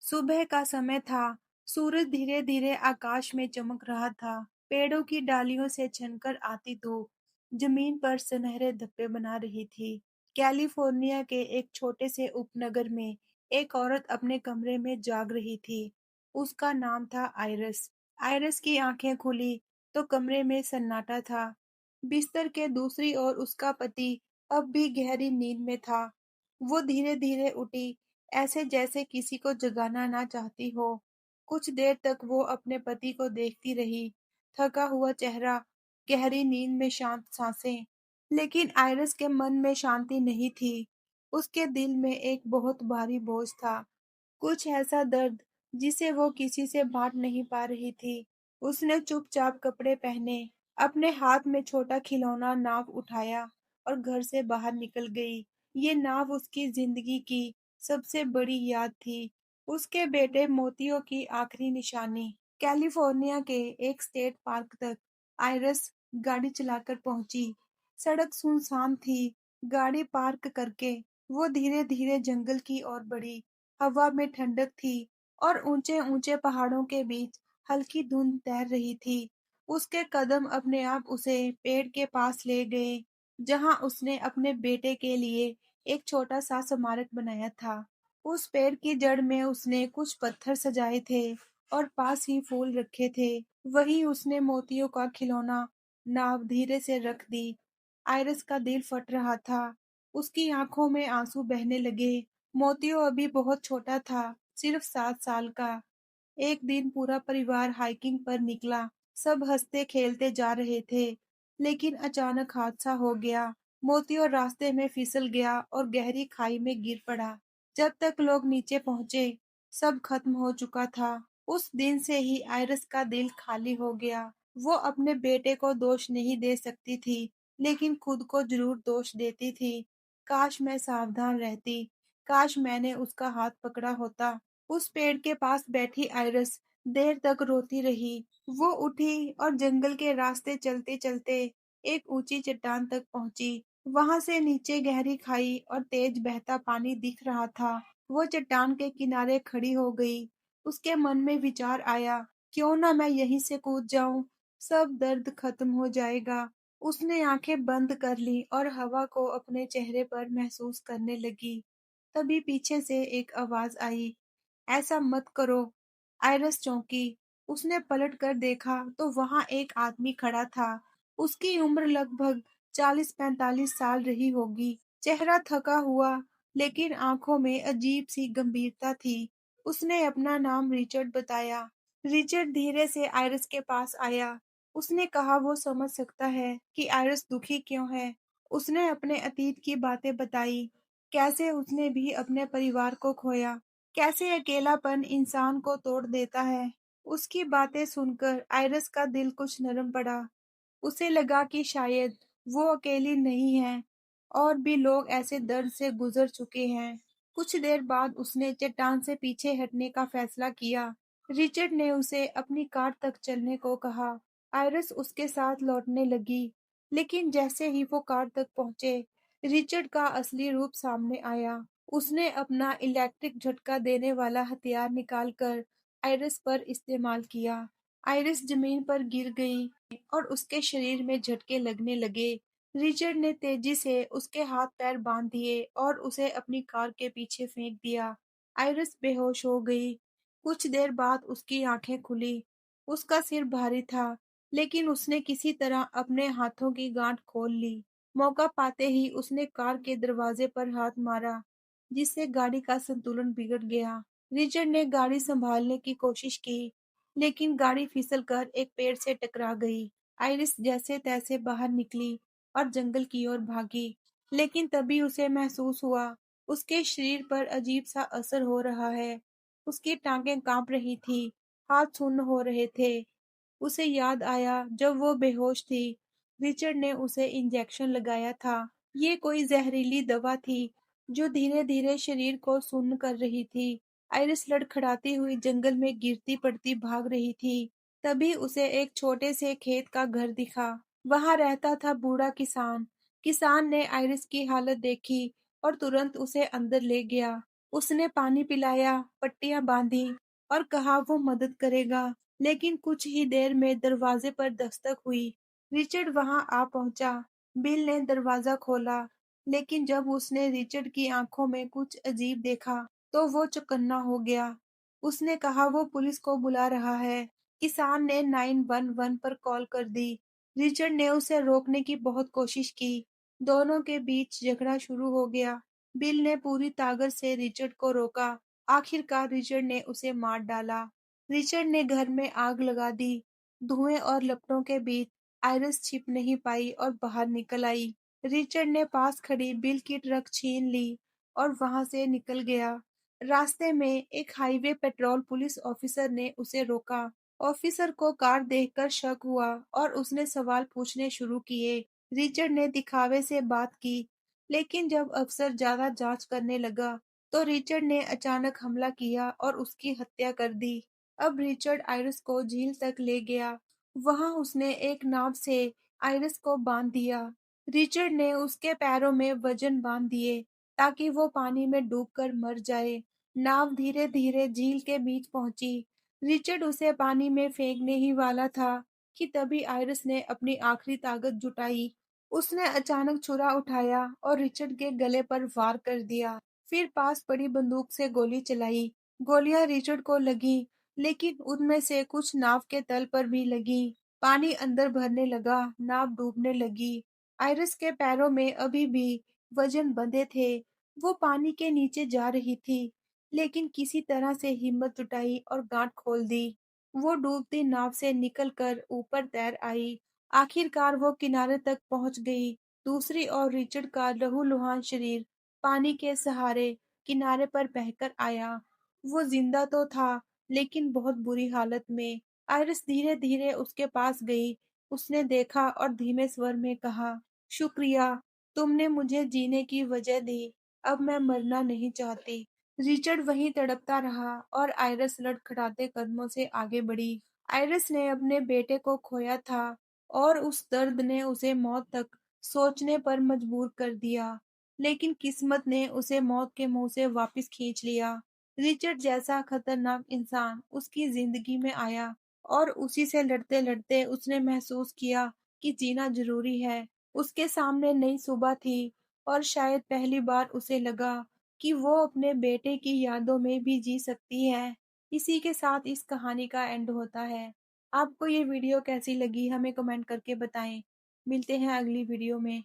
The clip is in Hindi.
सुबह का समय था। सूरज धीरे-धीरे आकाश में चमक रहा था। पेड़ों की डालियों से छनकर आती धूप जमीन पर सुनहरे धब्बे बना रही थी। कैलिफोर्निया के एक छोटे से उपनगर में एक औरत अपने कमरे में जाग रही थी। उसका नाम था आइरिस। आइरिस की आंखें खुली तो कमरे में सन्नाटा था। बिस्तर के दूसरी ओर उसका पति अब भी गहरी नींद में था। वो धीरे-धीरे उठी, ऐसे जैसे किसी को जगाना ना चाहती हो। कुछ देर तक वो अपने पति को देखती रही, थका हुआ चेहरा, गहरी नींद में शांत सांसें। लेकिन आइरिस के मन में शांति नहीं थी। उसके दिल में एक बहुत भारी बोझ था, कुछ ऐसा दर्द जिसे वो किसी से बांट नहीं पा रही थी। उसने चुपचाप कपड़े पहने, अपने हाथ में छोटा खिलौना नाव उठाया और घर से बाहर निकल गई। ये नाव उसकी जिंदगी की सबसे बड़ी याद थी, उसके बेटे मोतियों की आखिरी निशानी। कैलिफोर्निया के एक स्टेट पार्क तक आइरिस गाड़ी चलाकर पहुंची। सड़क सुनसान थी। गाड़ी पार्क करके वो धीरे-धीरे जंगल की ओर बढ़ी। हवा में ठंडक थी और ऊंचे-ऊंचे पहाड़ों के बीच हल्की धुंध तैर रही थी। उसके कदम अपने आप उसे पेड़ के पास ले गए, जहां उसने अपने बेटे के लिए एक छोटा-सा स्मारक बनाया था। उस पेड़ की जड़ में उसने कुछ पत्थर सजाए थे और पास ही फूल रखे थे। वहीं उसने मोतियों का खिलौना नाव धीरे से रख दी। आइरिस का दिल फट रहा था। उसकी आंखों में आंसू बहने लगे। मोतियो अभी बहुत छोटा था, सिर्फ 7 साल का। एक दिन पूरा परिवार हाइकिंग पर निकला। सब हंसते-खेलते जा रहे थे, लेकिन अचानक हादसा हो गया। मोतियो रास्ते में फिसल गया और गहरी खाई में गिर पड़ा। जब तक लोग नीचे पहुंचे, सब खत्म हो चुका था। उस दिन से ही आइरिस का दिल खाली हो गया। वो अपने बेटे को दोष नहीं दे सकती थी, लेकिन खुद को जरूर दोष देती थी। काश मैं सावधान रहती, काश मैंने उसका हाथ पकड़ा होता। उस पेड़ के पास बैठी आइरिस देर तक रोती रही। वो उठी और जंगल के रास्ते चलते-चलते एक ऊंची चट्टान तक पहुंची। वहां से नीचे गहरी खाई और तेज बहता पानी दिख रहा था। वो चट्टान के किनारे खड़ी हो गई। उसके मन में विचार आया, क्यों ना मैं यहीं से कूद जाऊं, सब दर्द खत्म हो जाएगा। उसने आंखें बंद कर ली और हवा को अपने चेहरे पर महसूस करने लगी। तभी पीछे से एक आवाज आई, ऐसा मत करो। आइरिस चौंकी। उसने पलट कर देखा तो वहां एक आदमी खड़ा था। उसकी उम्र लगभग 40-45 साल रही होगी। चेहरा थका हुआ, लेकिन आंखों में अजीब सी गंभीरता थी। उसने अपना नाम रिचर्ड बताया। रिचर्ड धीरे से आइरिस के पास आया। उसने कहा वो समझ सकता है कि आइरिस दुखी क्यों है। उसने अपने अतीत की बातें बताई, कैसे उसने भी अपने परिवार को खोया, कैसे अकेलापन इंसान को तोड़ देता है। उसकी बातें सुनकर आइरिस का दिल कुछ नरम पड़ा। उसे लगा कि शायद वो अकेली नहीं है और भी लोग ऐसे दर्द से गुजर चुके हैं। कुछ देर बाद उसने चट्टान से पीछे हटने का फैसला किया। रिचर्ड ने उसे अपनी कार तक चलने को कहा। आइरिस उसके साथ लौटने लगी, लेकिन जैसे ही वो कार तक पहुंचे, रिचर्ड का असली रूप सामने आया। उसने अपना इलेक्ट्रिक झटका देने वाला हथियार निकालकर आइरिस पर इस्तेमाल किया। आइरिस जमीन पर गिर गई और उसके शरीर में झटके लगने लगे। रिचर्ड ने तेजी से उसके हाथ पैर बांध दिए और उसे अपनी कार के पीछे फेंक दिया। आइरिस बेहोश हो गई। कुछ देर बाद उसकी आंखें खुली। उसका सिर भारी था, लेकिन उसने किसी तरह अपने हाथों की गांठ खोल ली। मौका पाते ही उसने कार के दरवाजे पर हाथ मारा, जिससे गाड़ी का संतुलन बिगड़ गया। रिचर्ड ने गाड़ी संभालने की कोशिश की, लेकिन गाड़ी फिसलकर एक पेड़ से टकरा गई। आइरिस जैसे-तैसे बाहर निकली और जंगल की ओर भागी, लेकिन तभी उसे महसूस हुआ, उसके शरीर पर अजीब-सा असर हो रहा है। उसकी टांगें कांप रही थीं, हाथ सुन्न हो रहे थे। उसे याद आया जब वो बेहोश थी, रिचर्ड ने उसे इंजेक्शन लगाया था। ये कोई जहरीली दवा थी जो धीरे-धीरे शरीर को सुन्न कर रही थी। आइरिस लड़खड़ाती हुई जंगल में गिरती-पड़ती भाग रही थी। तभी उसे एक छोटे से खेत का घर दिखा। वहां रहता था बूढ़ा किसान। किसान ने आइरिस की हालत देखी और तुरंत उसे अंदर ले गया। उसने पानी पिलाया, पट्टियां बांधी और कहा वो मदद करेगा। लेकिन कुछ ही देर में दरवाजे पर दस्तक हुई। रिचर्ड वहां आ पहुंचा। बिल ने दरवाजा खोला, लेकिन जब उसने रिचर्ड की आंखों में कुछ अजीब देखा, तो वो चौकन्ना हो गया। उसने कहा वो पुलिस को बुला रहा है। किसान ने 911 पर कॉल कर दी। रिचर्ड ने उसे रोकने की बहुत कोशिश की। दोनों के बीच झगड़ा शुरू हो गया। बिल ने पूरी ताकत से रिचर्ड को रोका। आखिरकार रिचर्ड ने उसे मार डाला। रिचर्ड ने घर में आग लगा दी। धुएं और लपटों के बीच आइरिस छिप नहीं पाई और बाहर निकल आई। रिचर्ड ने पास खड़ी बिल की ट्रक छीन ली और वहां से निकल गया। रास्ते में एक हाईवे पेट्रोल पुलिस ऑफिसर ने उसे रोका। ऑफिसर को कार देखकर शक हुआ और उसने सवाल पूछने शुरू किए। रिचर्ड ने दिखावे से बात की, लेकिन जब अफसर ज्यादा जांच करने लगा, तो रिचर्ड ने अचानक हमला किया और उसकी हत्या कर दी। अब रिचर्ड आइरिस को झील तक ले गया। वहां उसने एक नाव से आइरिस को बांध दिया। रिचर्ड ने उसके पैरों में वजन बांध दिए ताकि वो पानी में डूबकर मर जाए। नाव धीरे-धीरे झील के बीच पहुंची। रिचर्ड उसे पानी में फेंकने ही वाला था कि तभी आइरिस ने अपनी आखिरी ताकत जुटाई। उसने अचानक छुरा उठाया और रिचर्ड के गले पर वार कर दिया। फिर पास पड़ी बंदूक से गोली चलाई। गोलियां रिचर्ड को लगीं, लेकिन उनमें से कुछ नाव के तल पर भी लगीं। पानी अंदर भरने लगा, नाव डूबने लगी। आइरिस के पैरों में अभी भी वजन बंधे थे। वो पानी के नीचे जा रही थी, लेकिन किसी तरह से हिम्मत जुटाई और गांठ खोल दी। वो डूबती नाव से निकलकर ऊपर तैर आई। आखिरकार वो किनारे तक पहुंच गई। दूसरी ओर रिचर्ड का लहूलुहान शरीर पानी के सहारे किनारे पर बहकर आया। वो जिंदा तो था, लेकिन बहुत बुरी हालत में। आइरिस धीरे-धीरे उसके पास गई। उसने देखा और धीमे स्वर में कहा, शुक्रिया, तुमने मुझे जीने की वजह दी। अब मैं मरना नहीं चाहती। रिचर्ड वहीं तड़पता रहा और आइरिस लड़खड़ाते कदमों से आगे बढ़ी। आइरिस ने अपने बेटे को खोया था और उस दर्द ने उसे मौत तक सोचने पर मजबूर कर दिया। लेकिन किस्मत ने उसे मौत के मुंह से वापस खींच लिया। रिचर्ड जैसा खतरनाक इंसान उसकी जिंदगी में आया और उसी से लड़ते-लड़ते उसने महसूस किया कि जीना जरूरी है। उसके सामने नई सुबह थी और शायद पहली बार उसे लगा कि वो अपने बेटे की यादों में भी जी सकती है। इसी के साथ इस कहानी का एंड होता है। आपको ये वीडियो कैसी लगी हमें कमेंट करके बताएं। मिलते हैं अगली वीडियो में।